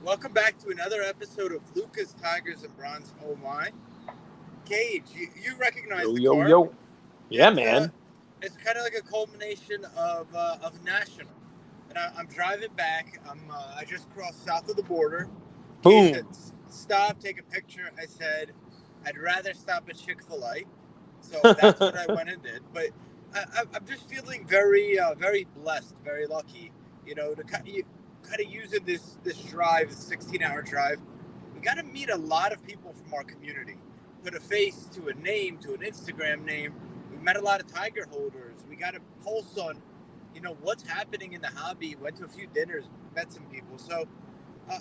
Welcome back to another episode of Lucas Tigers and Bronze. Oh my, Cage, you recognize the car? Yo. Yeah, man. It's kind of like a culmination of National. And I'm driving back. I just crossed south of the border. Boom. Said, stop, take a picture. I said, I'd rather stop at Chick-fil-A. So that's what I went and did. But I'm just feeling very, very blessed, very lucky. To kind of using this drive, this 16-hour drive. We got to meet a lot of people from our community. Put a face to a name, to an Instagram name. We met a lot of Tiger holders. We got a pulse on, what's happening in the hobby. Went to a few dinners, met some people. So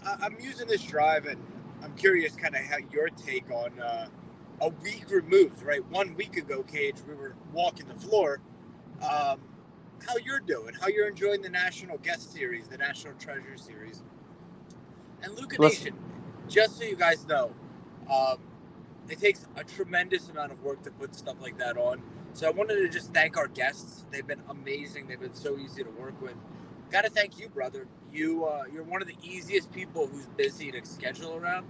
I'm using this drive, and I'm curious kind of how your take on a week removed, right? 1 week ago, Cage, we were walking the floor. How you're doing, how you're enjoying the National Guest Series, the National Treasure Series. And Luca Nation, just so you guys know, it takes a tremendous amount of work to put stuff like that on. So I wanted to just thank our guests. They've been amazing. They've been so easy to work with. Got to thank you, brother. You're one of the easiest people who's busy to schedule around.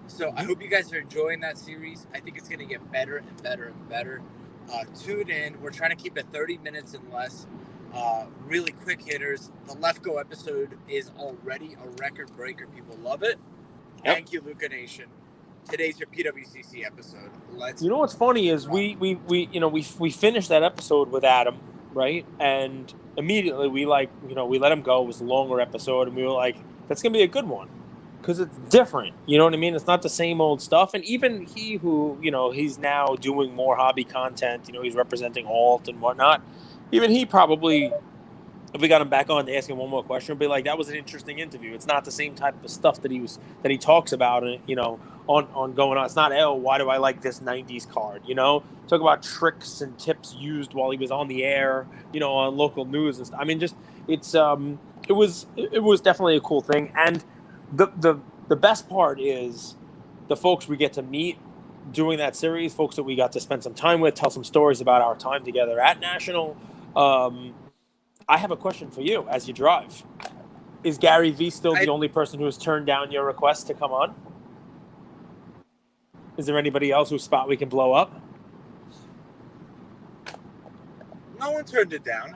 So I hope you guys are enjoying that series. I think it's going to get better and better and better. Tune in. We're trying to keep it 30 minutes and less. Really quick hitters. The Left Go episode is already a record breaker. People love it. Yep. Thank you, Luca Nation. Today's your PWCC episode. Let's. You know what's funny is we finished that episode with Adam, right? And immediately we let him go. It was a longer episode, and we were like, that's gonna be a good one because it's different. You know what I mean? It's not the same old stuff. And even he who he's now doing more hobby content. He's representing Alt and whatnot. Even he probably, if we got him back on to ask him one more question, would be like, that was an interesting interview. It's not the same type of stuff that he talks about, on going on. It's not, why do I like this 90s card? Talk about tricks and tips used while he was on the air, on local news and stuff. I mean, just it was definitely a cool thing. And the best part is the folks we get to meet doing that series, folks that we got to spend some time with, tell some stories about our time together at National. I have a question for you as you drive. Is Gary V still the only person who has turned down your request to come on? Is there anybody else whose spot we can blow up? No one turned it down.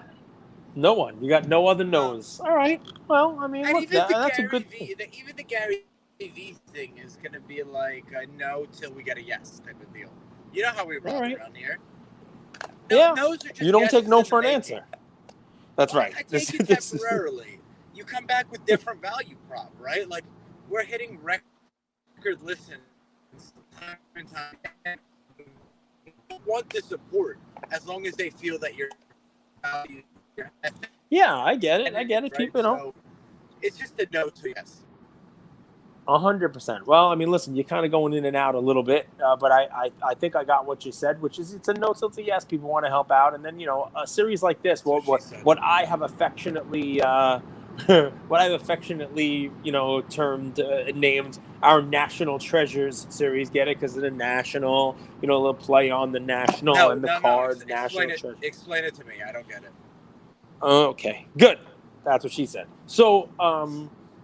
No one. You got no other no's. All right. Well, I mean, look, that's a good thing. Even the Gary V thing is going to be like a no till we get a yes type of deal. You know how we roll around here. Yeah. You don't take no for an answer. That's right. I take it temporarily. You come back with different value prop, right? Like, we're hitting record listens time and time. You want the support as long as they feel that you're value. Yeah, I get it. Right? Keep it on. So it's just a no to yes. 100%. Well, I mean, listen, you're kind of going in and out a little bit, but I think I got what you said, which is it's a no till it's a yes. People want to help out, and then a series like this, what I have affectionately termed named our National Treasures series. Get it? Because of the national, a little play on the national cards. National Treasure. Explain it to me. I don't get it. Okay, good. That's what she said. So,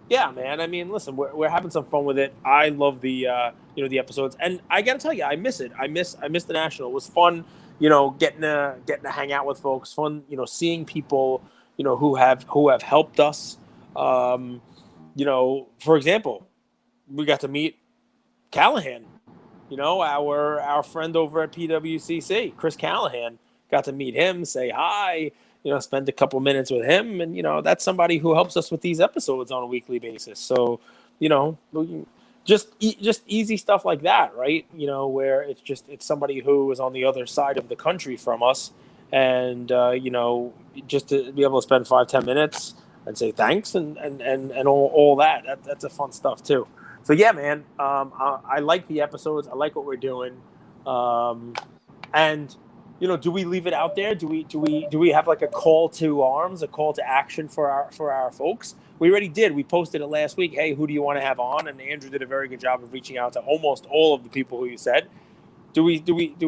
yeah, man. I mean, listen, we're having some fun with it. I love the the episodes, and I got to tell you, I miss it. I miss the National. It was fun, getting to hang out with folks. Fun, seeing people, who have helped us. For example, we got to meet Callahan. Our friend over at PWCC, Chris Callahan. Got to meet him, say hi. Spend a couple minutes with him, and that's somebody who helps us with these episodes on a weekly basis. So, just easy stuff like that, right? Where it's somebody who is on the other side of the country from us, and just to be able to spend 5-10 minutes and say thanks and all that. That's a fun stuff too. So yeah, man, I like the episodes. I like what we're doing, and. Do we leave it out there? Do we have like a call to arms, a call to action for our folks? We already did. We posted it last week. Hey, who do you want to have on? And Andrew did a very good job of reaching out to almost all of the people who you said. Do we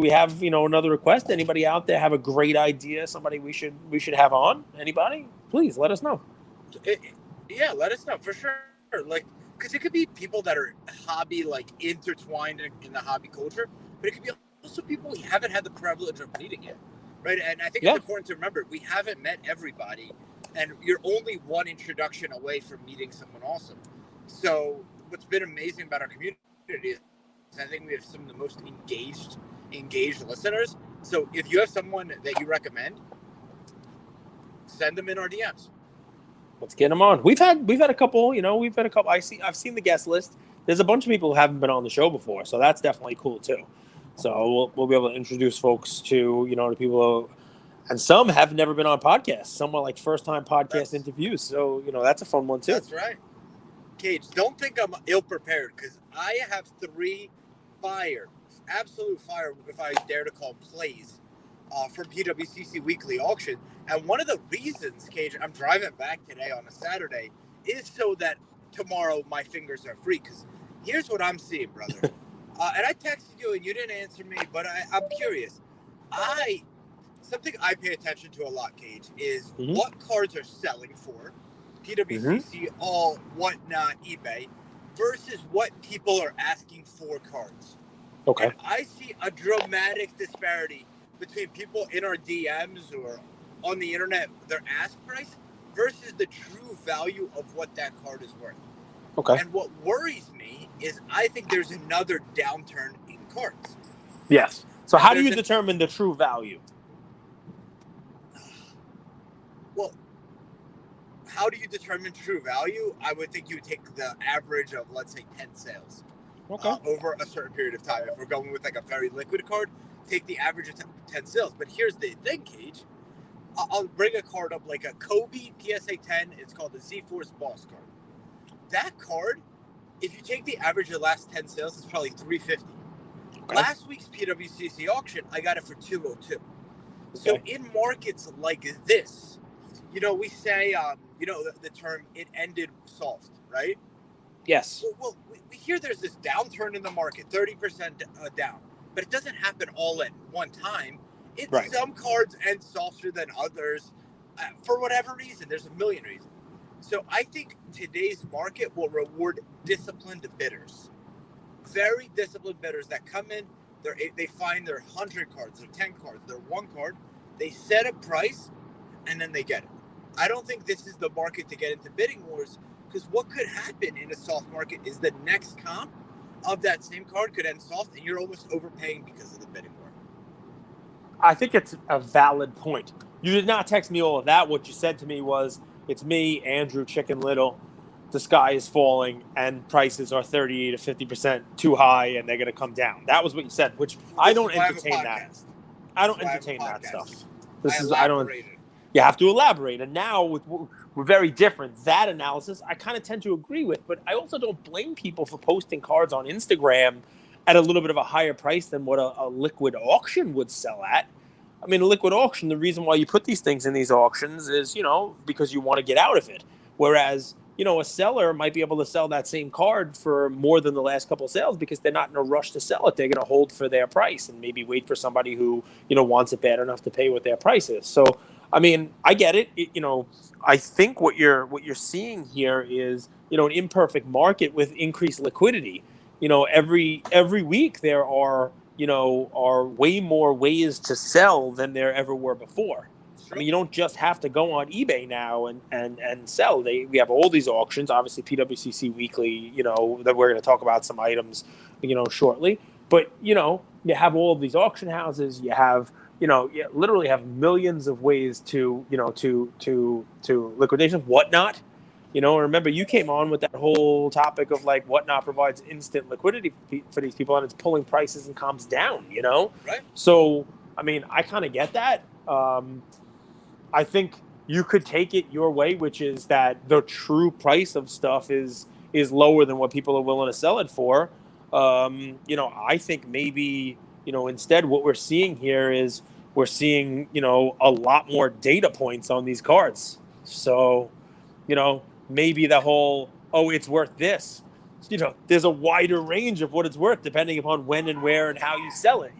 have another request? Anybody out there have a great idea? Somebody we should have on? Anybody? Please let us know. Yeah, let us know for sure. Like, because it could be people that are hobby like intertwined in the hobby culture, but it could be also people we haven't had the privilege of meeting yet, right? And I think it's important to remember we haven't met everybody, and you're only one introduction away from meeting someone awesome. So what's been amazing about our community is I think we have some of the most engaged listeners. So if you have someone that you recommend, send them in our DMs. Let's get them on. We've had a couple. We've had a couple. I've seen the guest list. There's a bunch of people who haven't been on the show before, so that's definitely cool too. So we'll be able to introduce folks to to people, and some have never been on podcasts. Some are like first time podcast interviews. So that's a fun one too. That's right. Cage, don't think I'm ill prepared because I have 3 absolute fire, if I dare to call plays, from PWCC Weekly Auction. And one of the reasons, Cage, I'm driving back today on a Saturday is so that tomorrow my fingers are free. Because here's what I'm seeing, brother. And I texted you and you didn't answer me, but I'm curious. Something I pay attention to a lot, Cage, is what cards are selling for. PWCC, all whatnot, eBay, versus what people are asking for cards. Okay. And I see a dramatic disparity between people in our DMs or on the internet, their ask price, versus the true value of what that card is worth. Okay. And what worries me is I think there's another downturn in cards. Yes. So how do you determine the true value? Well, how do you determine true value? I would think you would take the average of, let's say, 10 sales over a certain period of time. If we're going with like a very liquid card, take the average of 10 sales. But here's the thing, Cage. I'll bring a card up like a Kobe PSA 10. It's called the Z-Force Boss card. That card, if you take the average of the last 10 sales, it's probably $350. Okay. Last week's PWCC auction, I got it for $202. Okay. So in markets like this, we say, the term, it ended soft, right? Yes. Well, we hear there's this downturn in the market, 30% down, but it doesn't happen all at one time. Some cards end softer than others for whatever reason. There's a million reasons. So I think today's market will reward disciplined bidders, very disciplined bidders that come in, they find their 100 cards, their 10 cards, their 1 card, they set a price, and then they get it. I don't think this is the market to get into bidding wars, because what could happen in a soft market is the next comp of that same card could end soft, and you're almost overpaying because of the bidding war. I think it's a valid point. You did not text me all of that. What you said to me was, it's me, Andrew, Chicken Little, the sky is falling, and prices are 30 to 50% too high, and they're going to come down. That was what you said, which I don't entertain that. I don't entertain that stuff. You have to elaborate. And now we're very different. That analysis I kind of tend to agree with, but I also don't blame people for posting cards on Instagram at a little bit of a higher price than what a liquid auction would sell at. I mean, a liquid auction, the reason why you put these things in these auctions is, because you want to get out of it. Whereas, a seller might be able to sell that same card for more than the last couple of sales because they're not in a rush to sell it. They're going to hold for their price and maybe wait for somebody who, wants it bad enough to pay what their price is. So, I mean, I get it. I think what you're seeing here is, an imperfect market with increased liquidity. Every week there are way more ways to sell than there ever were before. I mean, you don't just have to go on eBay now and sell. We have all these auctions, obviously PWCC Weekly, that we're going to talk about some items, shortly. But, you have all of these auction houses. You have, you literally have millions of ways to liquidation, whatnot. Remember you came on with that whole topic of like whatnot provides instant liquidity for these people, and it's pulling prices and comps down, Right. So, I mean, I kind of get that. I think you could take it your way, which is that the true price of stuff is lower than what people are willing to sell it for. I think maybe, instead what we're seeing here is we're seeing, a lot more data points on these cards. So, maybe the whole, it's worth this. There's a wider range of what it's worth depending upon when and where and how you sell it,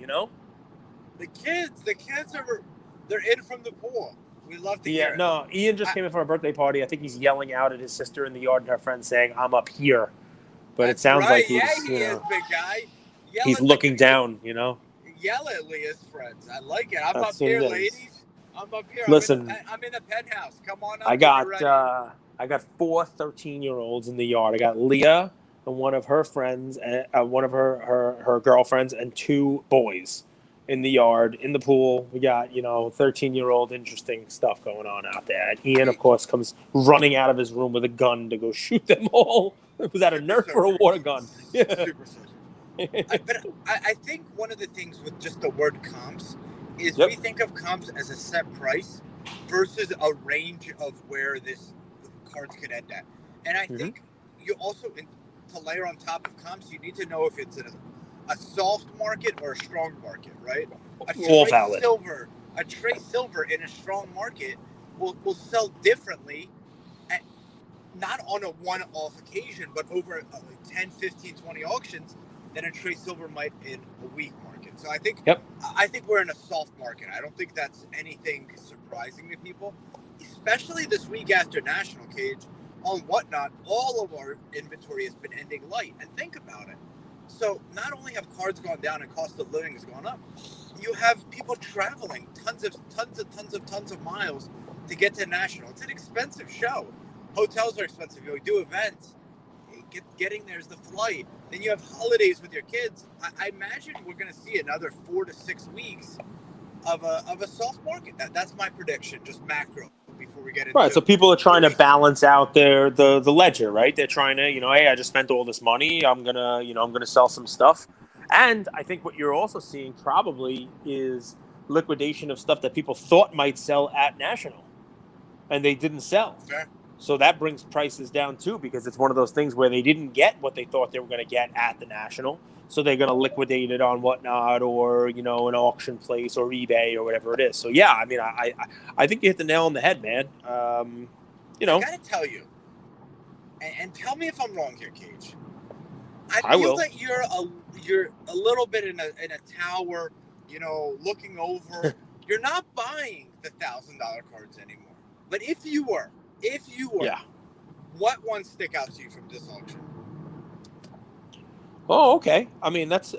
The kids they're in from the pool. We love to hear it. No, Ian just came in from a birthday party. I think he's yelling out at his sister in the yard and her friend saying, "I'm up here." but it That's sounds right. like Yeah, he's, he is, big guy. Yell he's at the looking down, yell at Leah's friends. I like it. I'm up That's what here, it is. ladies. I'm up here. Listen, I'm in the penthouse. Come on up I when you're got ready. I got 4 13-year-olds in the yard. I got Leah and one of her friends, and one of her girlfriends, and 2 boys in the yard, in the pool. We got 13-year-old interesting stuff going on out there. And Ian, of course, comes running out of his room with a gun to go shoot them all. Was that a Nerf or a water gun? Yeah. Super social. But I think one of the things with just the word comps is Yep. we think of comps as a set price versus a range of where this cards could end at. And I think you also, to layer on top of comps, you need to know if it's a soft market or a strong market, right? All valid. A Trey Silver in a strong market will sell differently, not on a one-off occasion, but over 10, 15, 20 auctions than a Trey Silver might in a weak market. So I think we're in a soft market. I don't think that's anything surprising to people, especially this week after National, Cage. On Whatnot, all of our inventory has been ending light. And think about it. So not only have cards gone down and cost of living has gone up, you have people traveling tons of miles to get to National. It's an expensive show. Hotels are expensive. You do events. Getting there is the flight. Then you have holidays with your kids. I imagine we're going to see another 4 to 6 weeks of a soft market. That's my prediction, just macro. Before we get into right, so people are trying to balance out the ledger, right? They're trying to, hey, I just spent all this money. I'm gonna sell some stuff, and I think what you're also seeing probably is liquidation of stuff that people thought might sell at National, and they didn't sell. Fair. So that brings prices down too, because it's one of those things where they didn't get what they thought they were going to get at the National. So they're going to liquidate it on Whatnot or, an auction place or eBay or whatever it is. So, yeah, I mean, I think you hit the nail on the head, man. I got to tell you, and tell me if I'm wrong here, Cage. I feel that you're a little bit in a tower, looking over. You're not buying the $1,000 cards anymore. But if you were, yeah. What ones stick out to you from this auction? Oh, okay. I mean, that's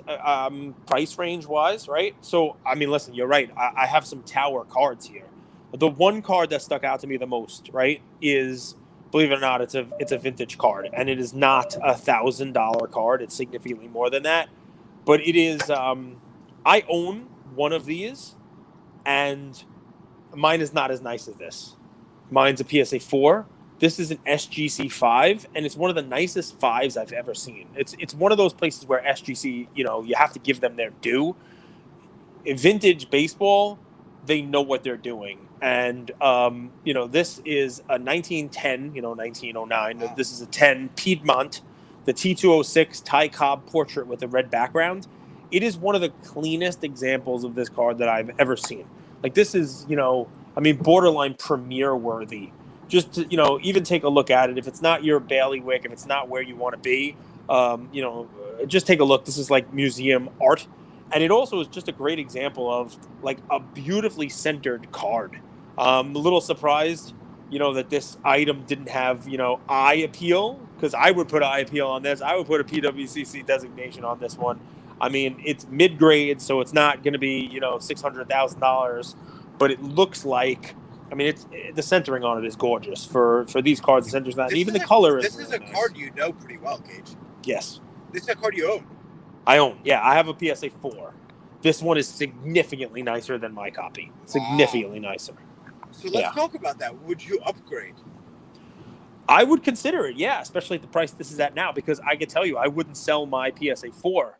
price range wise, right? So, I mean, listen, you're right. I have some tower cards here. The one card that stuck out to me the most, right, is, believe it or not, it's a vintage card, and it is not $1,000 card. It's significantly more than that, but it is. I own one of these, and mine is not as nice as this. Mine's a PSA 4. This is an SGC 5, and it's one of the nicest 5s I've ever seen. It's one of those places where SGC, you have to give them their due. In vintage baseball, they know what they're doing. And, this is a 1910, 1909. Wow. This is a 10 Piedmont, the T206 Ty Cobb portrait with a red background. It is one of the cleanest examples of this card that I've ever seen. Like, this is, borderline premiere worthy. Just to, even take a look at it. If it's not your bailiwick, if it's not where you want to be, just take a look. This is like museum art. And it also is just a great example of like a beautifully centered card. A little surprised, that this item didn't have, eye appeal, because I would put eye appeal on this. I would put a PWCC designation on this one. I mean, it's mid-grade, so it's not going to be, $600,000, but it looks like, it's the centering on it is gorgeous for these cards. The center's not, and even the color is. This is a card you know pretty well, Cage. Yes. This is a card you own. I own. Yeah, I have a PSA 4. This one is significantly nicer than my copy. Wow. Significantly nicer. So let's talk about that. Would you upgrade? I would consider it, yeah, especially at the price this is at now, because I can tell you I wouldn't sell my PSA 4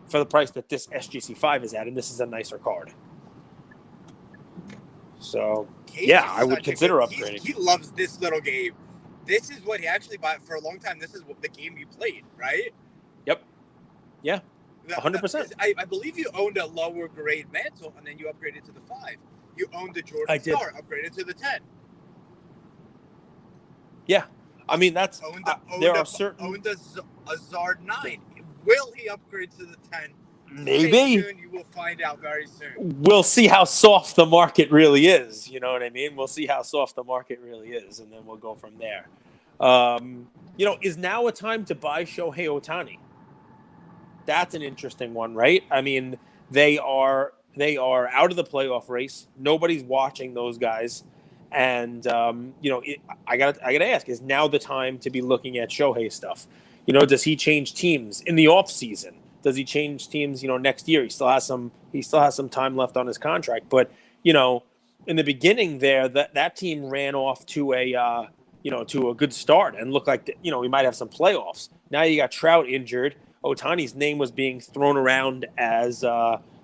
for the price that this SGC 5 is at, and this is a nicer card. So, I would consider upgrading. He loves this little game. This is what he actually bought for a long time. This is the game you played, right? Yep. Yeah. 100%. I believe you owned a lower grade mantle, and then you upgraded to the 5. You owned the Jordan Star, upgraded to the 10. Yeah. That's... there are certain... Owned a Zard 9. Will he upgrade to the 10? Maybe. Stay tuned. You will find out very soon. We'll see how soft the market really is. You know what I mean? We'll see how soft the market really is, and then we'll go from there. Is now a time to buy Shohei Ohtani? That's an interesting one, right? I mean, they are out of the playoff race. Nobody's watching those guys, and I gotta ask: is now the time to be looking at Shohei stuff? Does he change teams in the off season? Does he change teams? Next year he still has some time left on his contract. But in the beginning there, that team ran off to a good start and looked like we might have some playoffs. Now you got Trout injured. Ohtani's name was being thrown around as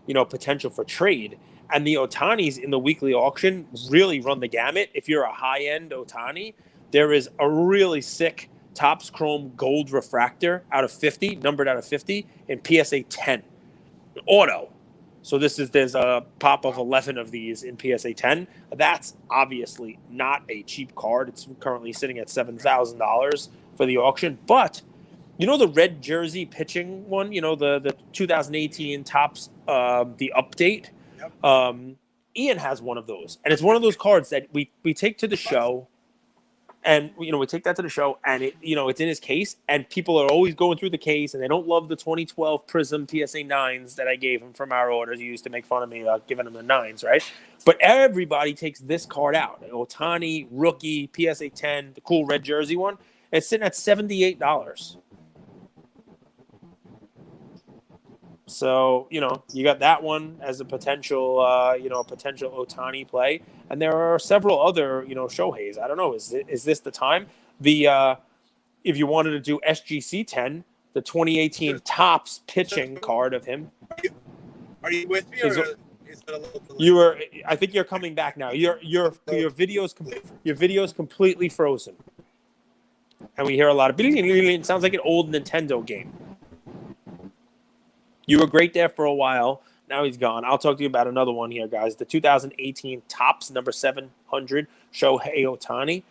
potential for trade, and the Ohtanis in the weekly auction really run the gamut. If you're a high end Ohtani, there is a really sick Topps Chrome Gold Refractor numbered out of 50 in PSA 10 auto. So there's a pop of 11 of these in PSA 10. That's obviously not a cheap card. It's currently sitting at $7,000 for the auction. But the red jersey pitching one, the 2018 Topps, the update. Yep. Ian has one of those, and it's one of those cards that we take to the show. And, we take that to the show, and it's in his case, and people are always going through the case, and they don't love the 2012 Prism PSA 9s that I gave him from our orders. He used to make fun of me about giving him the 9s, right? But everybody takes this card out. Ohtani, rookie, PSA 10, the cool red jersey one. It's sitting at $78. So, you got that one as a potential Ohtani play. And there are several other, Shoheis. I don't know. Is this the time? If you wanted to do SGC 10, the 2018 Topps pitching card of him. Are you with me, or is it a little delayed? I think you're coming back now. Your video's completely frozen. And we hear a lot of it sounds like an old Nintendo game. You were great there for a while. Now he's gone. I'll talk to you about another one here, guys. The 2018 Topps number 700 Shohei Ohtani.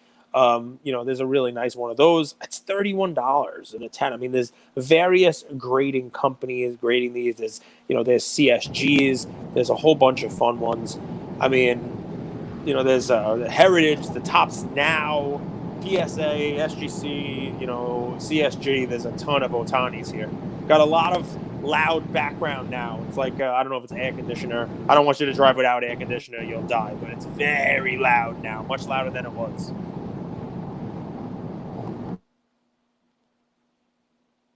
There's a really nice one of those. It's $31 and a 10. I mean, there's various grading companies grading these. There's CSGs. There's a whole bunch of fun ones. I mean, there's the Heritage, the Topps Now, PSA, SGC, CSG. There's a ton of Ohtanis here. Got a lot of loud background now. It's like, I don't know if it's air conditioner. I don't want you to drive without air conditioner. You'll die. But it's very loud now. Much louder than it was.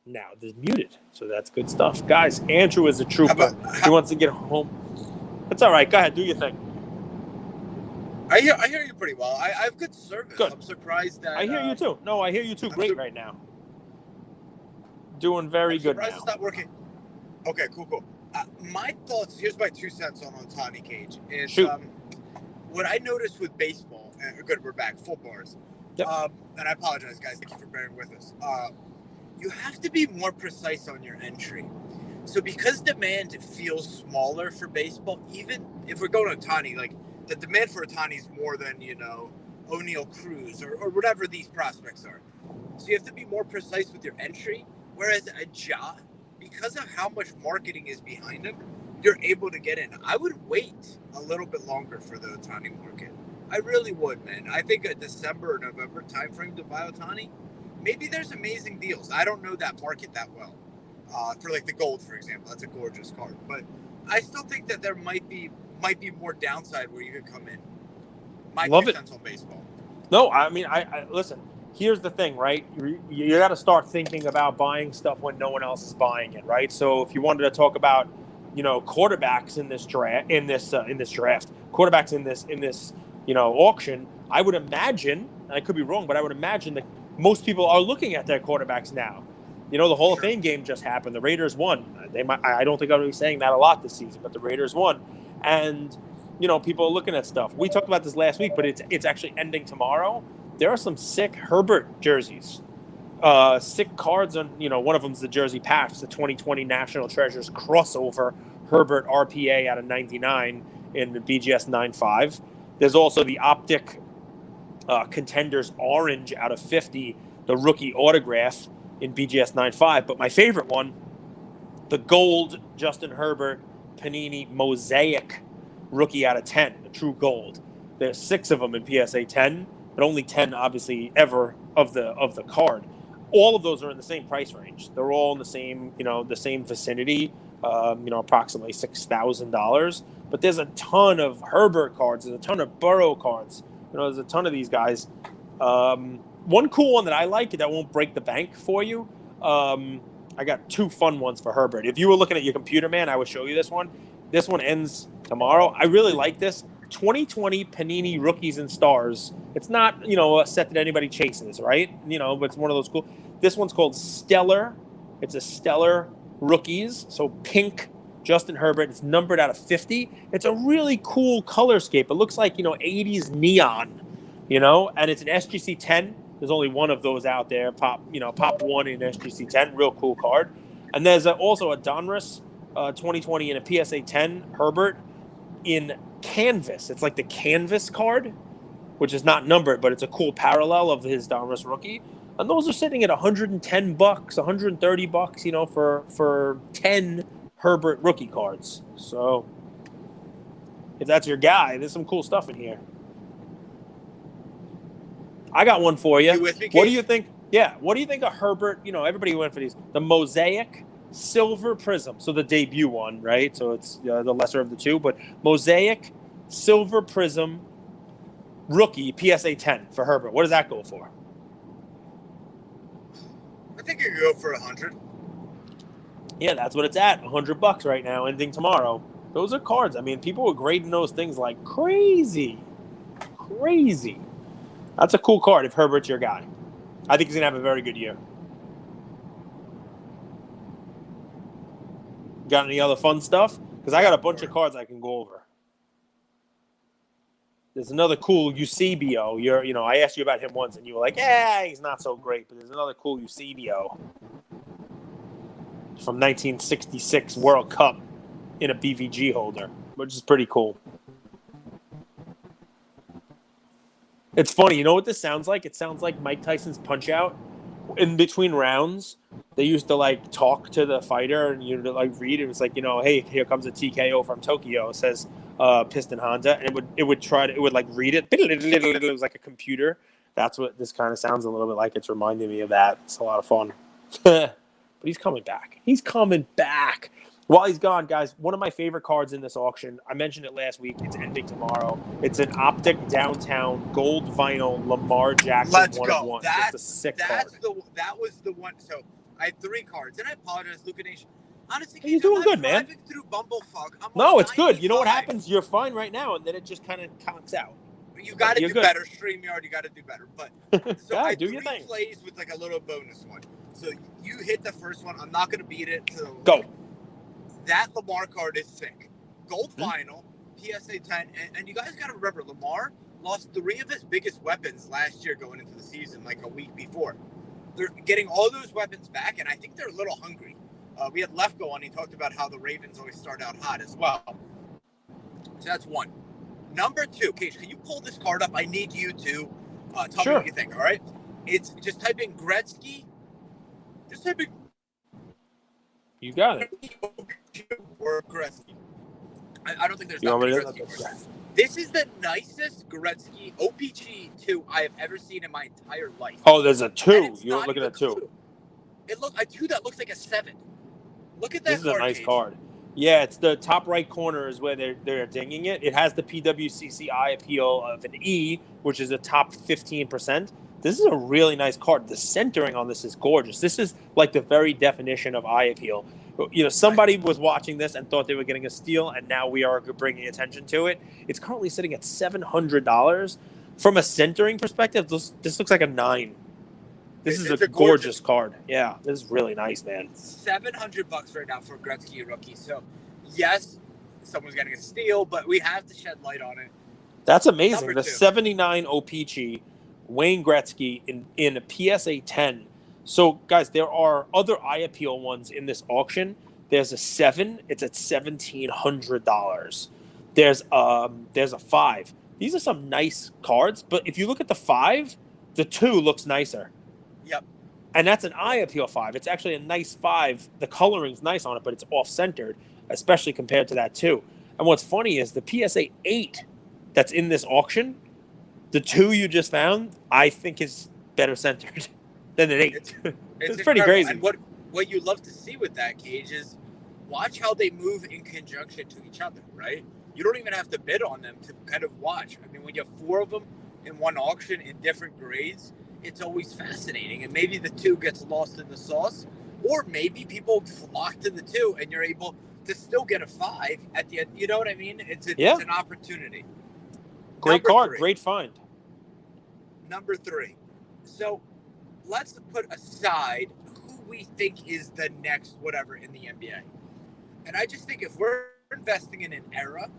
Now it's muted. So that's good stuff. Guys, Andrew is a trooper. He wants to get home. It's all right. Go ahead. Do your thing. I hear you pretty well. I have good service. Good. I'm surprised that... I hear you too. No, I hear you too. Great right now. Doing very good now. It's not working. Okay, cool. My thoughts, here's my 2 cents on Ohtani Cage. Is, Shoot. What I noticed with baseball, and good, we're back, full bars. Yep. And I apologize, guys. Thank you for bearing with us. You have to be more precise on your entry. So because demand feels smaller for baseball, even if we're going Ohtani, like the demand for Ohtani is more than, O'Neal Cruz or whatever these prospects are. So you have to be more precise with your entry. Whereas a Ja, because of how much marketing is behind him, you're able to get in. I would wait a little bit longer for the Ohtani market. I really would, man. I think a December or November timeframe to buy Ohtani, maybe there's amazing deals. I don't know that market that well. For like the gold, for example, that's a gorgeous card. But I still think that there might be more downside where you could come in. My 2 cents on baseball. No, I mean, I listen. Here's the thing, right? You got to start thinking about buying stuff when no one else is buying it, right? So if you wanted to talk about, quarterbacks in this draft, quarterbacks in this, auction, I would imagine, and I could be wrong, but I would imagine that most people are looking at their quarterbacks now. The Hall of Fame game just happened. The Raiders won. I don't think I'm going to be saying that a lot this season, but the Raiders won, and people are looking at stuff. We talked about this last week, but it's actually ending tomorrow. There are some sick Herbert jerseys, sick cards on, one of them's the jersey patch, the 2020 National Treasures crossover Herbert RPA out of 99 in the BGS 9.5. There's also the Optic Contenders Orange out of 50, the rookie autograph in BGS 9.5. But my favorite one, the gold Justin Herbert Panini Mosaic rookie out of 10, the true gold. There's 6 of them in PSA 10. But only 10, obviously, ever of the card. All of those are in the same price range. They're all in the same vicinity. Approximately $6,000. But there's a ton of Herbert cards. There's a ton of Burrow cards. There's a ton of these guys. One cool one that I like that won't break the bank for you. I got two fun ones for Herbert. If you were looking at your computer, man, I would show you this one. This one ends tomorrow. I really like this. 2020 Panini Rookies and Stars. It's not, a set that anybody chases, right? But it's one of those cool. This one's called Stellar. It's a Stellar Rookies. So pink Justin Herbert. It's numbered out of 50. It's a really cool color scape. It looks like, 80s neon, and it's an SGC 10. There's only one of those out there. Pop one in SGC 10. Real cool card. And there's also a Donruss 2020 and a PSA 10 Herbert in canvas. It's like the canvas card, which is not numbered, but it's a cool parallel of his Donruss rookie. And those are sitting at $110, $130, for 10 Herbert rookie cards. So if that's your guy, there's some cool stuff in here. I got one for you. You with me, Keith? What do you think? Yeah. What do you think of Herbert? Everybody went for these. The Mosaic Silver Prism. So the debut one, right? So it's the lesser of the two. But Mosaic Silver Prism rookie PSA 10 for Herbert. What does that go for? I think you could go for 100. Yeah, that's what it's at. $100 right now, ending tomorrow. Those are cards. People were grading those things like crazy. Crazy. That's a cool card if Herbert's your guy. I think he's going to have a very good year. Got any other fun stuff? Because I got a bunch of cards I can go over. There's another cool Eusebio. I asked you about him once, and you were like, he's not so great. But there's another cool Eusebio from 1966 World Cup in a BVG holder, which is pretty cool. It's funny. You know what this sounds like? It sounds like Mike Tyson's Punch-Out. In between rounds, they used to talk to the fighter and read. It was like, hey, here comes a TKO from Tokyo. It says Piston Honda, and it would read it. It was like a computer. That's what this kind of sounds a little bit like. It's reminding me of that. It's a lot of fun. But he's coming back. He's coming back. While he's gone, guys, one of my favorite cards in this auction, I mentioned it last week. It's ending tomorrow. It's an Optic Downtown gold vinyl Lamar Jackson. Let's 1 go. of 1. That's a sick card. That was the one. So I had 3 cards, and I apologize, Luca Nation. Honestly, you're doing good, man. Through Bumblefuck. No, it's good. You know what happens? You're fine right now, and then it just kind of conks out. You got to do good. better, StreamYard. You got to do better. But so I do your thing. Plays with a little bonus one. So you hit the first one. I'm not going to beat it. So go. That Lamar card is sick. Gold vinyl, PSA 10. And you guys got to remember, Lamar lost 3 of his biggest weapons last year going into the season, like a week before. They're getting all those weapons back, and I think they're a little hungry. We had Lefko on. He talked about how the Ravens always start out hot as well. So that's one. Number 2, Cage, can you pull this card up? I need you to tell me what you think, all right? It's just type in Gretzky. Just type in. You got it. Or Gretzky. I don't think there's that many Gretzky cards. This is the nicest Gretzky OPG 2 I have ever seen in my entire life. Oh, there's a 2. You're looking at 2. A 2 that looks like a 7. Look at that card. This is a nice card. Yeah, it's the top right corner is where they're dinging it. It has the PWCC eye appeal of an E, which is the top 15%. This is a really nice card. The centering on this is gorgeous. This is like the very definition of eye appeal. Somebody was watching this and thought they were getting a steal, and now we are bringing attention to it. It's currently sitting at $700. From a centering perspective, this looks like a 9. This is a gorgeous card. Yeah, this is really nice, man. $700 right now for Gretzky rookie. So, yes, someone's getting a steal, but we have to shed light on it. That's amazing. Number the 2. 79 OPG, Wayne Gretzky in a PSA 10. So, guys, there are other eye appeal ones in this auction. There's a 7. It's at $1,700. There's a 5. These are some nice cards, but if you look at the 5, the 2 looks nicer. Yep. And that's an eye appeal 5. It's actually a nice 5. The coloring's nice on it, but it's off-centered, especially compared to that 2. And what's funny is the PSA 8 that's in this auction, the 2 you just found, I think is better centered than an 8. It's pretty incredible. crazy. And what you love to see with that, Cage, is watch how they move in conjunction to each other, right? You don't even have to bid on them to kind of watch. I mean, when you have 4 of them in one auction in different grades, it's always fascinating. And maybe the 2 gets lost in the sauce, or maybe people flock to the 2 and you're able to still get a 5 at the end. You know what I mean? It's an opportunity. Great card. Great find. Number 3. So let's put aside who we think is the next whatever in the NBA. And I just think if we're investing in an era,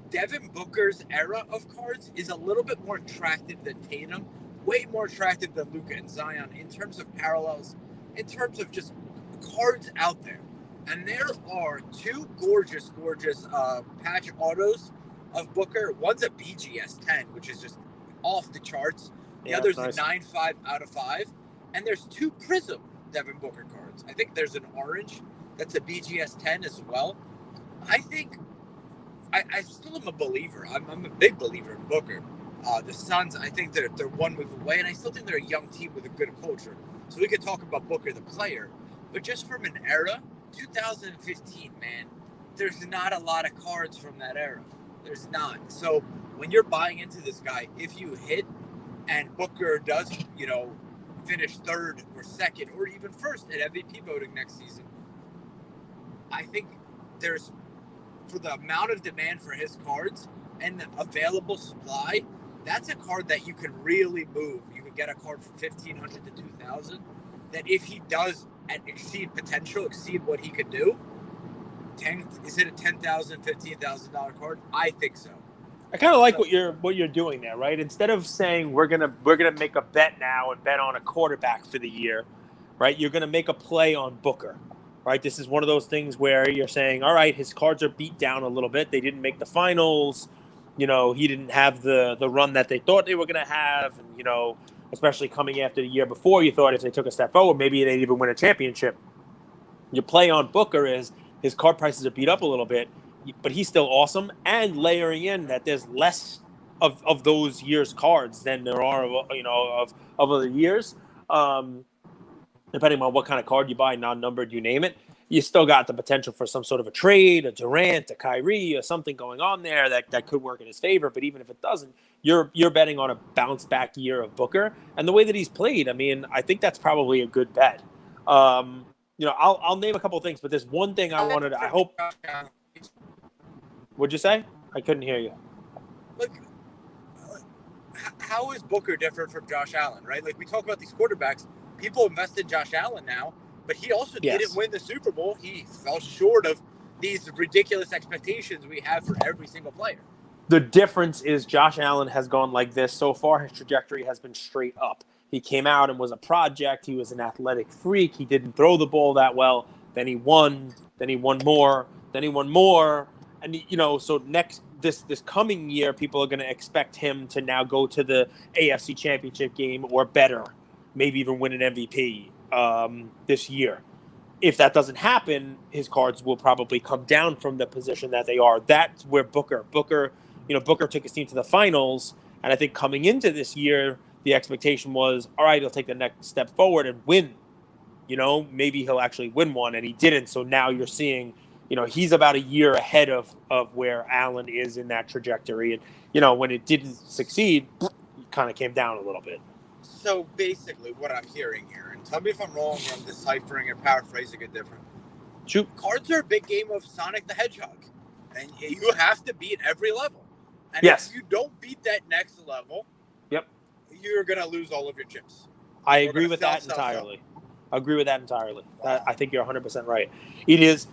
Devin Booker's era of cards is a little bit more attractive than Tatum, way more attractive than Luka and Zion in terms of parallels, in terms of just cards out there. And there are 2 gorgeous patch autos of Booker. One's a BGS 10, which is just off the charts. The other's nice. A 9.5 out of 5. And there's 2 Prism Devin Booker cards. I think there's an orange that's a BGS 10 as well. I think I still am a believer. I'm a big believer in Booker. The Suns, I think they're one move away, and I still think they're a young team with a good culture. So we could talk about Booker, the player. But just from an era, 2015, man, there's not a lot of cards from that era. There's not. So when you're buying into this guy, if you hit and Booker does, finish 3rd or 2nd or even 1st at MVP voting next season, I think there's, for the amount of demand for his cards and the available supply, that's a card that you can really move. You can get a card for $1,500 to $2,000 that if he does exceed what he could do, is it a $10,000, $15,000 card? I think so. I kind of like what you're doing there, right? Instead of saying we're gonna make a bet now and bet on a quarterback for the year, right? You're gonna make a play on Booker, right? This is one of those things where you're saying, all right, his cards are beat down a little bit. They didn't make the finals. He didn't have the run that they thought they were gonna have, and especially coming after the year before, you thought if they took a step forward, maybe they'd even win a championship. Your play on Booker is his card prices are beat up a little bit, but he's still awesome, and layering in that there's less of those years' cards than there are of other years. Depending on what kind of card you buy, non-numbered, you name it, you still got the potential for some sort of a trade, a Durant, a Kyrie, or something going on there that could work in his favor. But even if it doesn't, you're betting on a bounce-back year of Booker. And the way that he's played, I mean, I think that's probably a good bet. I'll name a couple of things, but there's one thing I wanted to – I hope – what'd you say? I couldn't hear you. Look, how is Booker different from Josh Allen, right? Like, we talk about these quarterbacks. People invest in Josh Allen now, but he also didn't win the Super Bowl. He fell short of these ridiculous expectations we have for every single player. The difference is Josh Allen has gone like this. So far, his trajectory has been straight up. He came out and was a project. He was an athletic freak. He didn't throw the ball that well. Then he won. Then he won more. Then he won more. And, so this coming year, people are going to expect him to now go to the AFC Championship game or better, maybe even win an MVP this year. If that doesn't happen, his cards will probably come down from the position that they are. That's where Booker took his team to the finals. And I think coming into this year, the expectation was, all right, he'll take the next step forward and win. Maybe he'll actually win one, and he didn't. So now you're seeing, he's about a year ahead of where Allen is in that trajectory. And, when it didn't succeed, it kind of came down a little bit. So basically what I'm hearing here, and tell me if I'm wrong or I'm deciphering or paraphrasing it different. Shoot. Cards are a big game of Sonic the Hedgehog, and you have to beat every level. And yes. If you don't beat that next level, you're going to lose all of your chips. I agree with that entirely. Wow. I think you're 100% right. It is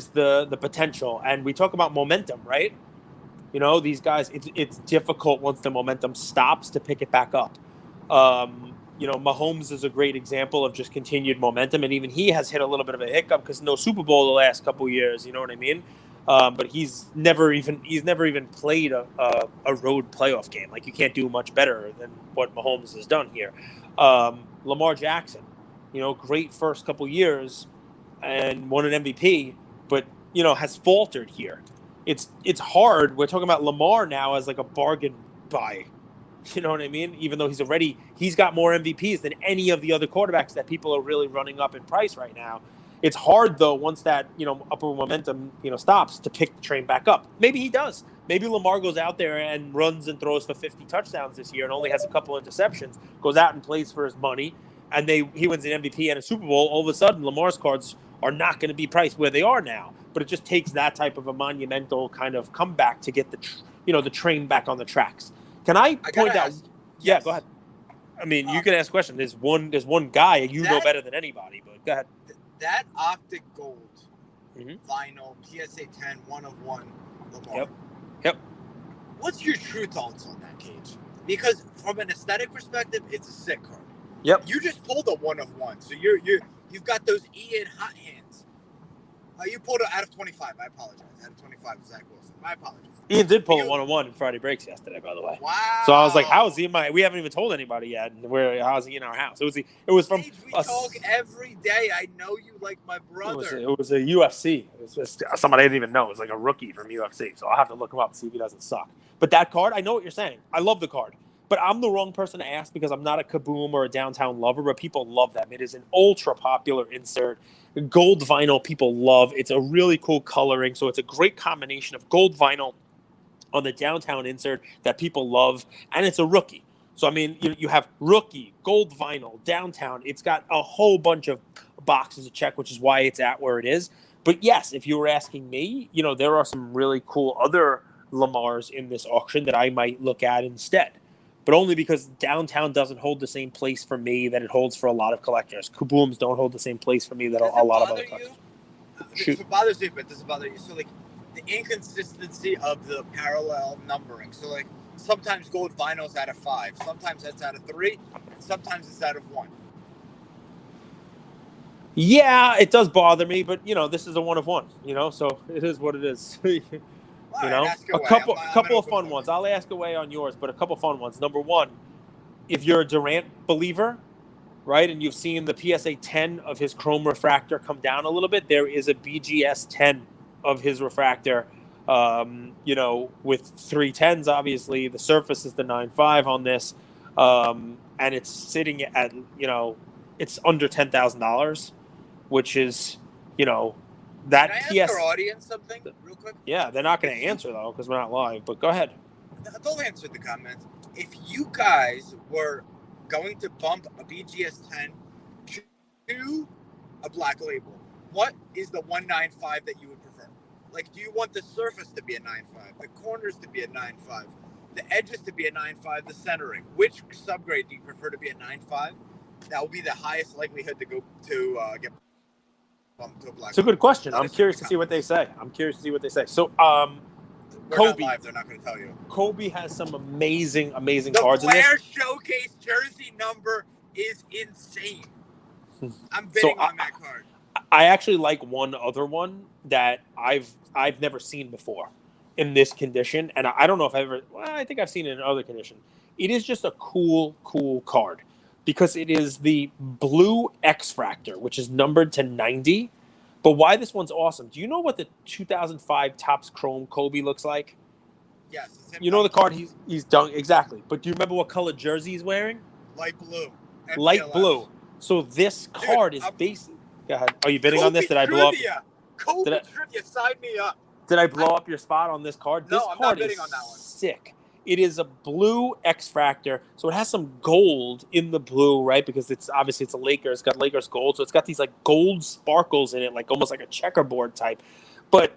the potential, and we talk about momentum, right? These guys, it's difficult once the momentum stops to pick it back up. Mahomes is a great example of just continued momentum, and even he has hit a little bit of a hiccup because no Super Bowl the last couple of years. You know what I mean? But he's never even played a road playoff game. Like, you can't do much better than what Mahomes has done here. Lamar Jackson, great first couple years and won an MVP, but has faltered here. It's hard. We're talking about Lamar now as like a bargain buy. You know what I mean? Even though he's got more MVPs than any of the other quarterbacks that people are really running up in price right now. It's hard, though, once that, upper momentum, stops, to pick the train back up. Maybe he does. Maybe Lamar goes out there and runs and throws for 50 touchdowns this year and only has a couple interceptions, goes out and plays for his money, and he wins an MVP and a Super Bowl. All of a sudden, Lamar's cards are not going to be priced where they are now. But it just takes that type of a monumental kind of comeback to get the train back on the tracks. Can I point out? Ask, yeah, yes. Go ahead. I mean, you can ask a question. There's one guy know better than anybody, but go ahead. That Optic Gold vinyl PSA 10 1/1 Lamar. Yep. What's your true thoughts on that, Cage? Because from an aesthetic perspective, it's a sick card. Yep. You just pulled a 1/1, so you've got those Ian hot hands. You pulled it out of 25. I apologize. Out of 25, Zach Wilson. My apologies. Ian did pull a 1/1 in Friday Breaks yesterday, by the way. Wow. So I was like, "How is he in my?" We haven't even told anybody yet. How's he in our house? It was from. Cage, we talk every day. I know you like my brother. It was a UFC. It was just somebody I didn't even know. It was like a rookie from UFC. So I'll have to look him up and see if he doesn't suck. But that card, I know what you're saying. I love the card. But I'm the wrong person to ask because I'm not a Kaboom or a Downtown lover, but people love them. It is an ultra popular insert. Gold vinyl people love. It's a really cool coloring. So it's a great combination of gold vinyl on the Downtown insert that people love. And it's a rookie. So, I mean, you have rookie, gold vinyl, Downtown. It's got a whole bunch of boxes to check, which is why it's at where it is. But yes, if you were asking me, there are some really cool other Lamars in this auction that I might look at instead. But only because Downtown doesn't hold the same place for me that it holds for a lot of collectors. Kabooms don't hold the same place for me that a lot of other collectors. It bothers me, but does it bother you? So, like, the inconsistency of the parallel numbering. So, like, sometimes gold vinyl's out of 5, sometimes that's out of 3, and sometimes it's out of 1. Yeah, it does bother me, but this is a 1/1. So it is what it is. A couple of fun ones. I'll ask away on yours, but a couple of fun ones. Number one, if you're a Durant believer, right, and you've seen the PSA 10 of his chrome refractor come down a little bit, there is a BGS 10 of his refractor, with 310s, obviously. The surface is the 9.5 on this, and it's sitting at, it's under $10,000, which is, that Can I ask our audience something real quick? Yeah, they're not going to answer, though, because we're not live, but go ahead. They'll answer the comments. If you guys were going to bump a BGS 10 to a black label, what is the 195 that you would prefer? Like, do you want the surface to be a 9.5, the corners to be a 9.5, the edges to be a 9.5, the centering? Which subgrade do you prefer to be a 9.5? That will be the highest likelihood to go to get bumped to a black. It's a good question. I'm curious to see what they say. So, Kobe. Not live. They're not going to tell you. Kobe has some amazing The cards in this. Flair Showcase jersey number is insane. I'm bidding on that card. I actually like one other one that I've never seen before in this condition, and I don't know if I think I've seen it in other condition. It is just a cool card because it is the blue X-Fractor, which is numbered to 90. But why this one's awesome? Do you know what the 2005 Topps Chrome Kobe looks like? Yes. You know the card he's done exactly. But do you remember what color jersey he's wearing? Light blue. MPLS. Light blue. So this card is basically. Go ahead. Are you bidding Kobe on this? Did I blow up? Kobe trivia, sign me up. Did I blow up your spot on this card? This I'm card not bidding is on that one. Sick. It is a blue X-Fractor, so it has some gold in the blue, right? Because it's a Lakers. It's got Lakers gold, so it's got these like gold sparkles in it, like almost like a checkerboard type. But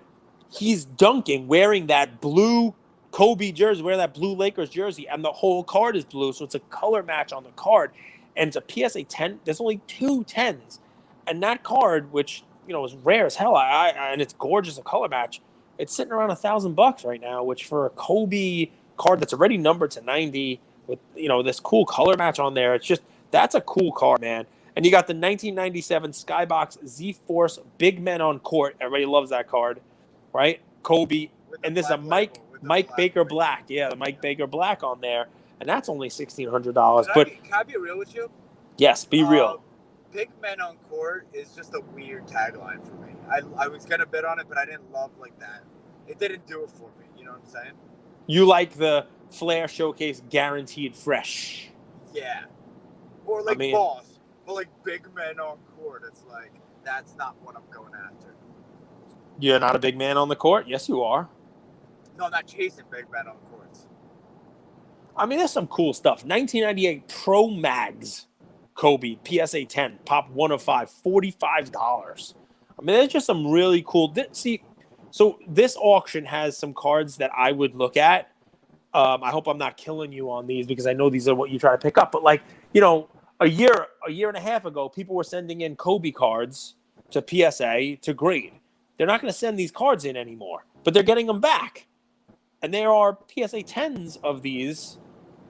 he's dunking, wearing that blue Kobe jersey, wearing that blue Lakers jersey, and the whole card is blue, so it's a color match on the card. And it's a PSA 10. There's only 2 10s, and that card, which is rare as hell, and it's gorgeous, a color match. It's sitting around $1,000 right now, which for a Kobe card that's already numbered to 90 with this cool color match on there, that's a cool card, man. And you got the 1997 Skybox Z-Force Big Men on Court. Everybody loves that card, right? Kobe, and this is a Mike Baker Black. Yeah, the Mike Baker Black on there, and that's only $1,600. But can I be real with you? Yes, be real. Big Men on Court is just a weird tagline for me. I was gonna bid on it, but I didn't love like that. It didn't do it for me. You know what I'm saying? You like the Flair Showcase guaranteed fresh. Yeah. Or like Boss. Or like big men on court. It's like, that's not what I'm going after. You're not a big man on the court? Yes, you are. No, I'm not chasing big men on courts. I mean, there's some cool stuff. 1998 Pro Mags Kobe PSA 10, pop 1 of 5, $45. I mean, there's just some really cool. See, so this auction has some cards that I would look at. I hope I'm not killing you on these because I know these are what you try to pick up. But like, you know, a year and a half ago, people were sending in Kobe cards to PSA to grade. They're not going to send these cards in anymore, but they're getting them back. And there are PSA 10s of these,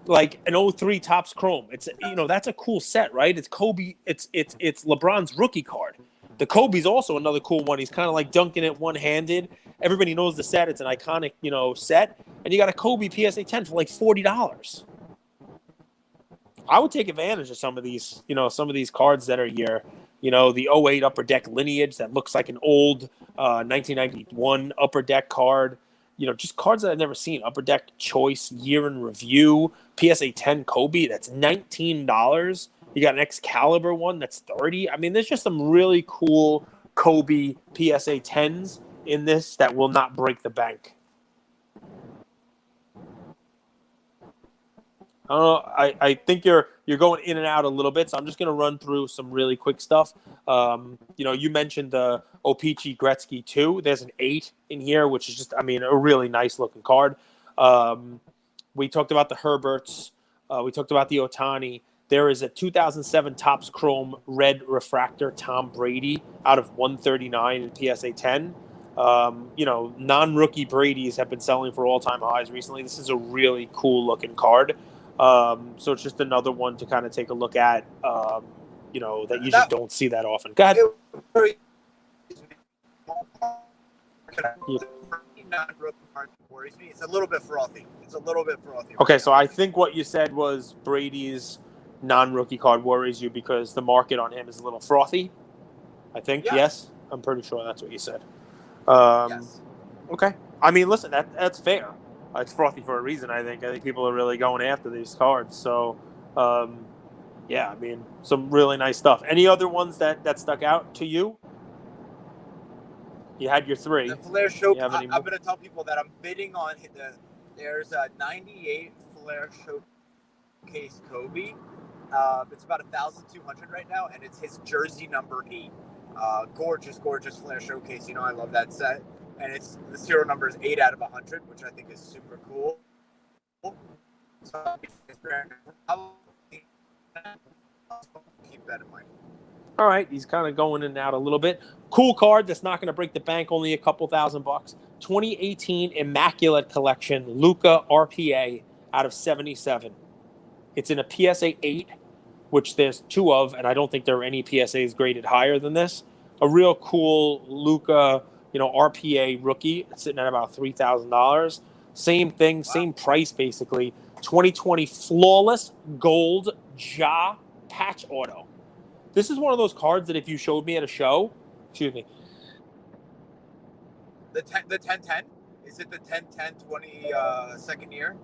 like an 03 Topps Chrome. It's, you know, that's a cool set, right? It's Kobe. It's LeBron's rookie card. The Kobe's also another cool one. He's kind of like dunking it one-handed. Everybody knows the set. It's an iconic, you know, set. And you got a Kobe PSA 10 for like $40. I would take advantage of some of these, you know, some of these cards that are here. You know, the 08 Upper Deck Lineage that looks like an old 1991 Upper Deck card. You know, just cards that I've never seen. Upper Deck Choice Year in Review. PSA 10 Kobe, that's $19. You got an Excalibur one that's $30. I mean, there's just some really cool Kobe PSA 10s in this that will not break the bank. I don't know. I think you're going in and out a little bit, so I'm just going to run through some really quick stuff. You know, you mentioned the O-Pee-Chee Gretzky 2. There's an 8 in here, which is just, I mean, a really nice-looking card. We talked about the Herberts. We talked about the Ohtani. There is a 2007 Topps Chrome Red Refractor Tom Brady out of 139 in PSA 10. You know, non-rookie Bradys have been selling for all-time highs recently. This is a really cool-looking card. So it's just another one to kind of take a look at, you know, that you just don't see that often. Go ahead. It's a little bit frothy. Okay, so I think what you said was Brady's non-rookie card worries you because the market on him is a little frothy. I think, yes? I'm pretty sure that's what you said. Yes. Okay. I mean, listen, that's fair. It's frothy for a reason, I think. I think people are really going after these cards. So, yeah, I mean, some really nice stuff. Any other ones that stuck out to you? You had your 3. The Flair Show. I'm going to tell people that I'm bidding on there's a 98 Flair Showcase Kobe. It's about 1,200 right now, and it's his jersey number 8. Gorgeous Flair Showcase. You know, I love that set. And it's the serial number is 8 out of 100, which I think is super cool. So keep that in mind. All right, he's kind of going in and out a little bit. Cool card that's not going to break the bank, only a couple $1,000. 2018 Immaculate Collection, Luka RPA out of 77. It's in a PSA 8, which there's 2 of, and I don't think there are any PSAs graded higher than this. A real cool Luka, you know, RPA rookie. It's sitting at about $3,000. Same thing, same price basically. 2020 Flawless Gold Ja Patch Auto. This is one of those cards that if you showed me at a show, excuse me. The 1010? Is it the 1010 second year?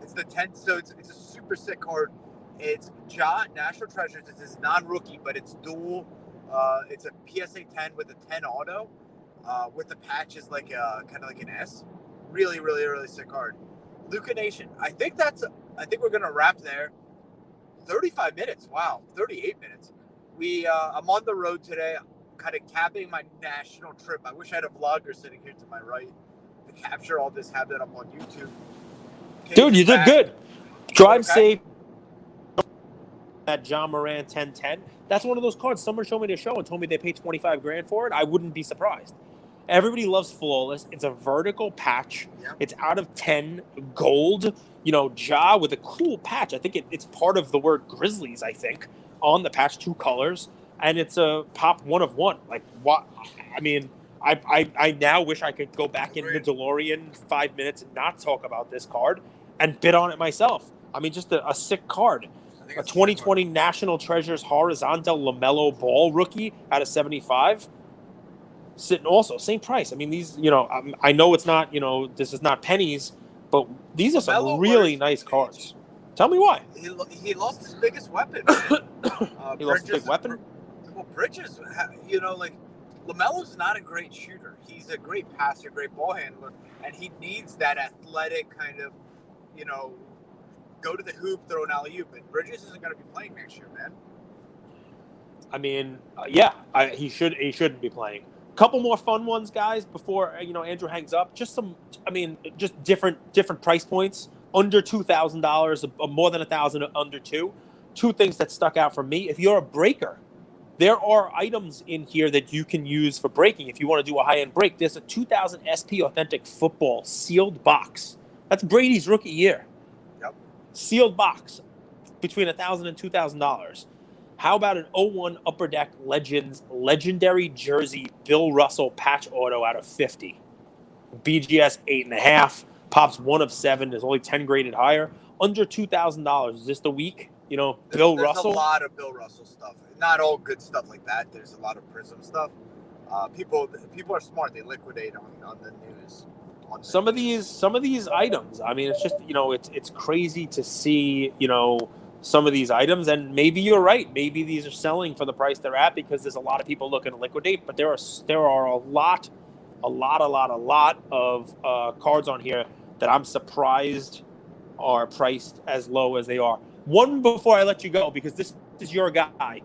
It's the 10, so it's a super sick card. It's Ja National Treasures. It's his non-rookie, but it's dual. It's a PSA 10 with a 10 auto, with the patch is like kind of like an S. Really, really, really sick card. Luka Nation. I think we're gonna wrap there. 35 minutes. Wow, 38 minutes. I'm on the road today, kind of capping my national trip. I wish I had a vlogger sitting here to my right to capture all this. Have that up on YouTube. Dude, you did good. Drive safe. That John Moran 1010. That's one of those cards. Someone showed me the show and told me they paid $25,000 for it. I wouldn't be surprised. Everybody loves Flawless. It's a vertical patch. Yep. It's out of 10 gold. You know, Ja with a cool patch. I think it's part of the word Grizzlies, I think, on the patch, 2 colors. And it's a pop 1 of 1. Like, what? I mean, I now wish I could go back in the DeLorean 5 minutes and not talk about this card and bid on it myself. I mean, just a sick card. A 2020 National Treasures Horizontal LaMelo Ball rookie out of 75. Sitting also, same price. I mean, these, you know, I know it's not, you know, this is not pennies, But these are some LaMelo really worries nice me, cards. Tell me why. He lost his biggest weapon. Man. He lost a big weapon? Well, Bridges, like LaMelo's not a great shooter. He's a great passer, great ball handler, and he needs that athletic kind of, go to the hoop, throw an alley-oop. And Bridges isn't going to be playing next year, man. I mean, he shouldn't be playing. Couple more fun ones, guys, before Andrew hangs up. Just different price points. Under $2,000, more than $1,000, under $2,000. Two things that stuck out for me. If you're a breaker, there are items in here that you can use for breaking. If you want to do a high-end break, there's a 2000 SP Authentic Football sealed box. That's Brady's rookie year. Yep. Sealed box between $1,000 and $2,000. How about an 01 Upper Deck Legends legendary jersey Bill Russell patch auto out of 50? BGS 8.5, pops 1 of 7. There's only 10 graded higher. Under $2,000. Is this the week? Bill Russell. There's a lot of Bill Russell stuff. Not all good stuff like that. There's a lot of Prism stuff. People are smart. They liquidate on the news. Some of these items. I mean, it's just it's crazy to see some of these items, and maybe you're right. Maybe these are selling for the price they're at because there's a lot of people looking to liquidate. But there are a lot of cards on here that I'm surprised are priced as low as they are. One before I let you go, because this is your guy.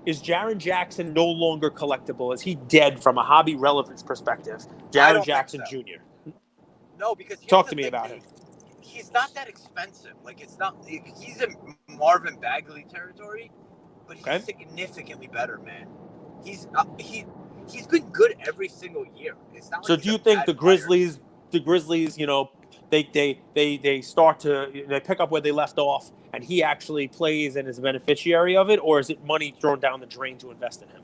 Is Jaren Jackson no longer collectible? Is he dead from a hobby relevance perspective? Jaren Jackson Jr. No, because talk to me about him. He's not that expensive. Like he's in Marvin Bagley territory, but he's significantly better, man. He's been good every single year. It's not. So do you think the Grizzlies, they start to they pick up where they left off, and he actually plays and is a beneficiary of it, or is it money thrown down the drain to invest in him?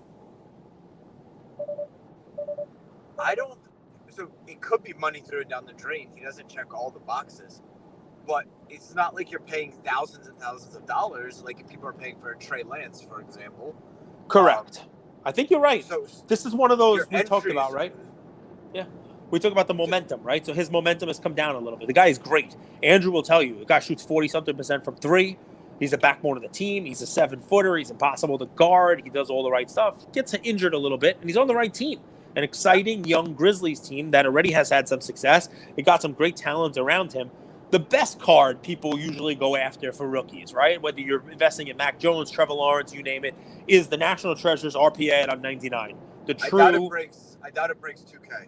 So it could be money thrown down the drain. He doesn't check all the boxes, but it's not like you're paying thousands and thousands of dollars like if people are paying for a Trey Lance, for example. Correct. I think you're right. So this is one of those we talked about, right? Yeah. We talk about the momentum, right? So his momentum has come down a little bit. The guy is great. Andrew will tell you, the guy shoots 40-something% from 3. He's the backbone of the team. He's a 7-footer. He's impossible to guard. He does all the right stuff. Gets injured a little bit, and he's on the right team. An exciting young Grizzlies team that already has had some success. It got some great talent around him. The best card people usually go after for rookies, right? Whether you're investing in Mac Jones, Trevor Lawrence, you name it, is the National Treasures RPA at 99. I doubt it breaks 2K.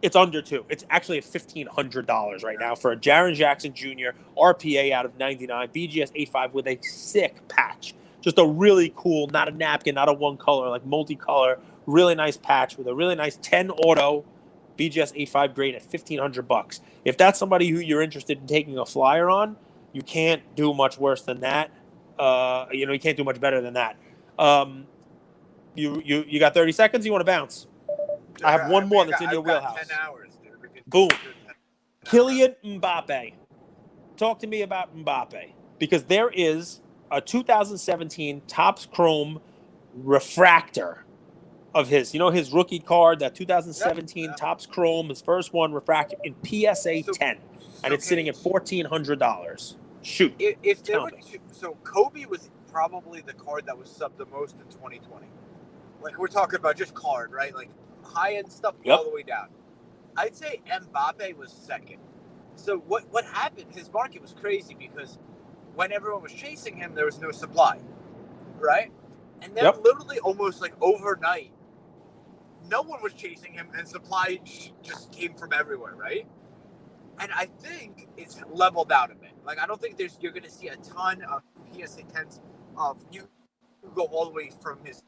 It's under 2. It's actually at $1,500 right now for a Jaren Jackson Jr. RPA out of 99, BGS 8.5 with a sick patch. Just a really cool, not a napkin, not a one color, like multicolor, really nice patch with a really nice 10 auto BGS 8.5 grade at $1,500. If that's somebody who you're interested in taking a flyer on, you can't do much worse than that. You can't do much better than that. You got 30 seconds? You want to bounce? I have one more that's in your wheelhouse. 10 hours, dude. Boom. Kylian Mbappe. Talk to me about Mbappe. Because there is a 2017 Topps Chrome refractor of his. His rookie card, that 2017 Topps Chrome, his first one, refractor in PSA 10. And it's sitting at $1,400. Shoot. If there were so Kobe was probably the card that was subbed the most in 2020. Like, we're talking about just card, right? Like, high-end stuff all the way down. I'd say Mbappe was second. So what happened, his market was crazy because when everyone was chasing him, there was no supply, right? And then literally almost like overnight, no one was chasing him and supply just came from everywhere, right? And I think it's leveled out a bit. Like, I don't think you're going to see a ton of PSA 10s you go all the way from his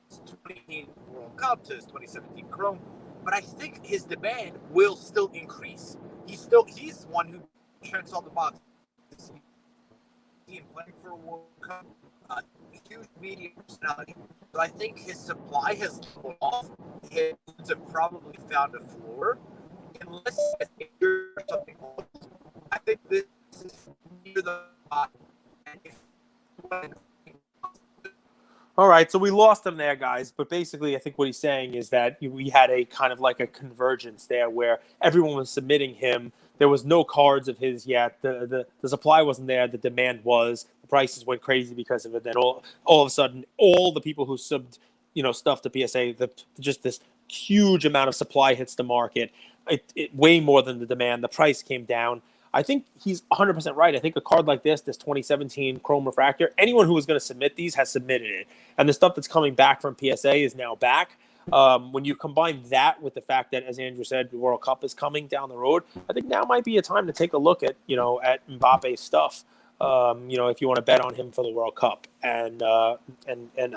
2018 World Cup to his 2017 Chrome, but I think his demand will still increase. He's one who checks all the boxes. He's playing for a World Cup, huge media personality. So I think his supply has leveled off. His have probably found a floor. Unless you're something else, I think this is near the bottom. All right, so we lost him there, guys. But basically, I think what he's saying is that we had a kind of like a convergence there where everyone was submitting him there was no cards of his yet. The supply wasn't there. The demand was. The prices went crazy because of it. Then all of a sudden, all the people who subbed, stuff to PSA, just this huge amount of supply hits the market. It way more than the demand. The price came down. I think he's 100% right. I think a card like this 2017 Chrome Refractor, anyone who was going to submit these has submitted it. And the stuff that's coming back from PSA is now back. When you combine that with the fact that, as Andrew said, the World Cup is coming down the road, I think now might be a time to take a look at, at Mbappe's stuff. If you want to bet on him for the World Cup. And I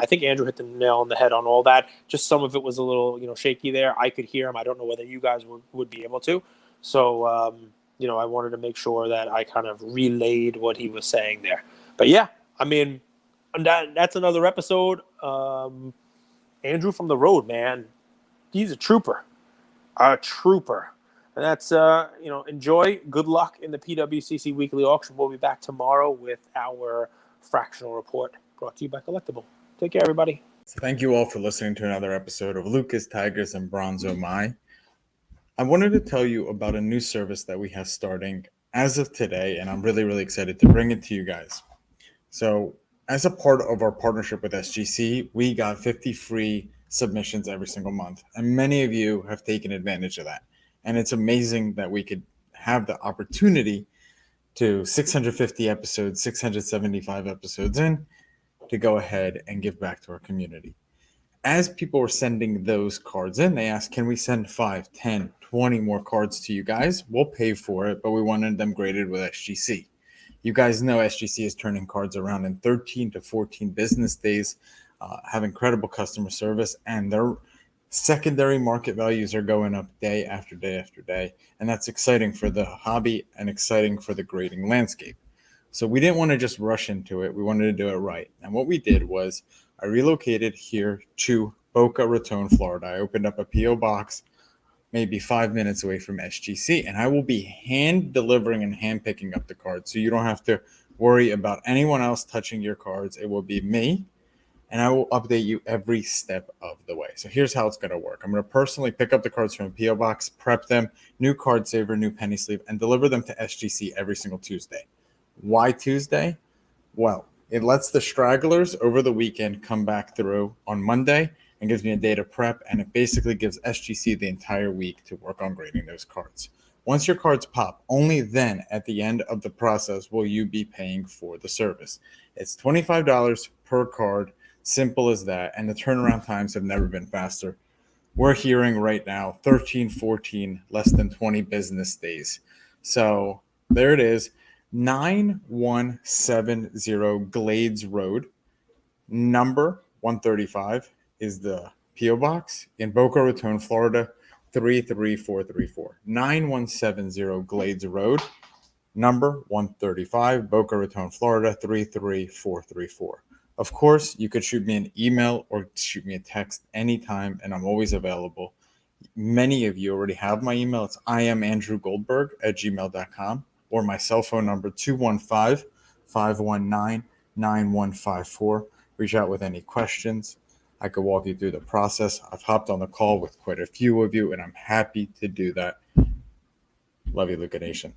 think Andrew hit the nail on the head on all that. Just some of it was a little, shaky there. I could hear him. I don't know whether you guys would be able to. So, I wanted to make sure that I kind of relayed what he was saying there. But yeah, I mean, that's another episode. Andrew from the road, man. He's a trooper. And that's, enjoy. Good luck in the PWCC weekly auction. We'll be back tomorrow with our fractional report brought to you by Collectible. Take care, everybody. So thank you all for listening to another episode of Lucas, Tigers, and Bronzo My. I wanted to tell you about a new service that we have starting as of today, and I'm really, really excited to bring it to you guys. So as a part of our partnership with SGC, we got 50 free submissions every single month, and many of you have taken advantage of that. And it's amazing that we could have the opportunity to 650 episodes, 675 episodes in, to go ahead and give back to our community. As people were sending those cards in, they asked, can we send 5, 10, 20 more cards to you guys? We'll pay for it, but we wanted them graded with SGC. You guys know SGC is turning cards around in 13 to 14 business days, have incredible customer service, and their secondary market values are going up day after day after day. And that's exciting for the hobby and exciting for the grading landscape. So we didn't want to just rush into it. We wanted to do it right. And what we did was I relocated here to Boca Raton, Florida. I opened up a P.O. box maybe 5 minutes away from SGC, and I will be hand delivering and hand picking up the cards. So you don't have to worry about anyone else touching your cards. It will be me, and I will update you every step of the way. So here's how it's going to work. I'm going to personally pick up the cards from a P.O. box, prep them, new card saver, new penny sleeve, and deliver them to SGC every single Tuesday. Why Tuesday? Well, it lets the stragglers over the weekend come back through on Monday and gives me a day to prep, and it basically gives SGC the entire week to work on grading those cards. Once your cards pop, only then at the end of the process will you be paying for the service. It's $25 per card, simple as that, and the turnaround times have never been faster. We're hearing right now 13, 14, less than 20 business days. So there it is. 9170 Glades Road, number 135 is the P.O. Box in Boca Raton, Florida, 33434. 9170 Glades Road, number 135, Boca Raton, Florida, 33434. Of course, you could shoot me an email or shoot me a text anytime, and I'm always available. Many of you already have my email. It's iamandrewgoldberg@gmail.com. or my cell phone number, 215-519-9154. Reach out with any questions. I could walk you through the process. I've hopped on the call with quite a few of you, and I'm happy to do that. Love you, Luca Nation.